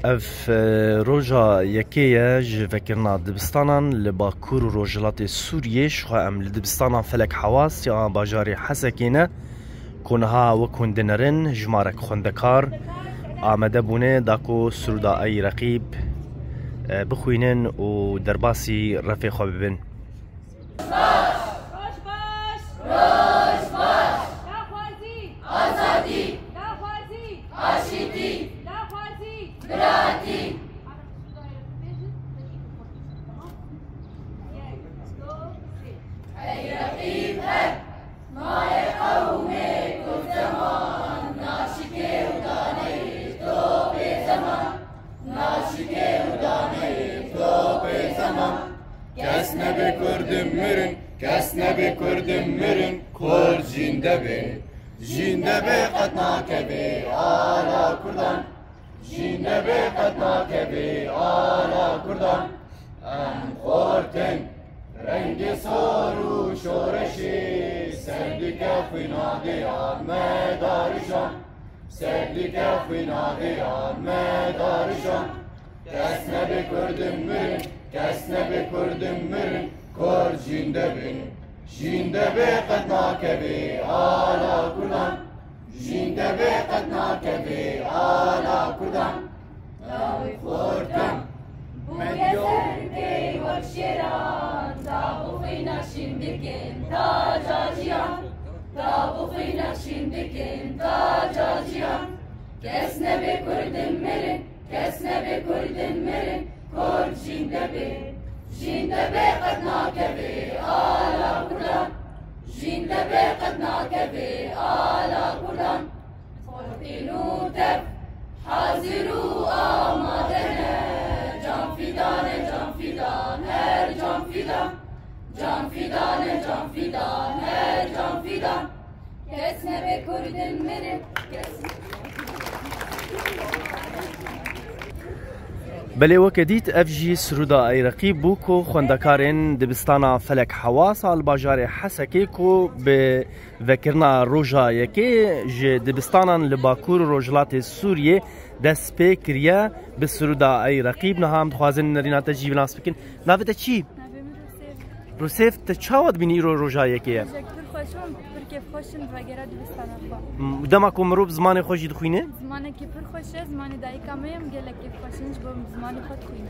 اف روجا یکیه جه فکرنا دبستانان لباکور و روجلات سوریه شخوا ام لدبستانان فلک حواس یا باجاری حسکینه کنها و کندنرن جمارک خوندکار آمده بونه داکو سرودا ای رقیب بخوینن و درباسی رفی خواه ببین. کس نبی کردم مرن کس نبی کردم مرن کور جینده بی جینده بی قد ناکبی آلا کردان جینده بی قد ناکبی آلا کردان ام خورتن رنگ سارو شورشی سردی کفی نادیان مدارشان سردی کفی نادیان مدارشان کس نبی کردم مرن کس نبی کردم مرن کور جینده بین جینده بی قد ناکبی آلا کردان جینده بی قد ناکبی آلا کردان ناوی خورتم بوگزرگی وک شیران تا بخینا شندکن تا جاجیان تا بخینا شندکن تا جاجیان کس نبی کردم مرن کس نبی کردم مرن کور جینده بی قد ناکبی آلا کردان جینده بی قد ناکبی آلا کردان خورتینو تب حاضرو آمادنه جان فیدانه جان فیدان هر جان فیدان جان فیدانه جان فیدان هر جان فیدان کس نبی کردن مرن بله وکدیت افجی سرودا ای رقیب بو کو خوندکارن دبستانا فلک حواس الباجار حسکی کو به وکرنا روجا یکی ج دبستانان لباکور روجلات سوریه دست پیکریه به سرودا ای رقیب نهام خوازن نرینات جیب ناس بکن ناویت چی؟ روسیف تچاوت بینی رو روجا یکیه؟ خوشم وگرا دبستان خوا. دما کو مروب زمان خوشی دخوینه؟ زمانی که پر خوشه زمانی دایی کامیم گله که خوشنش با زمانی خود خوینه.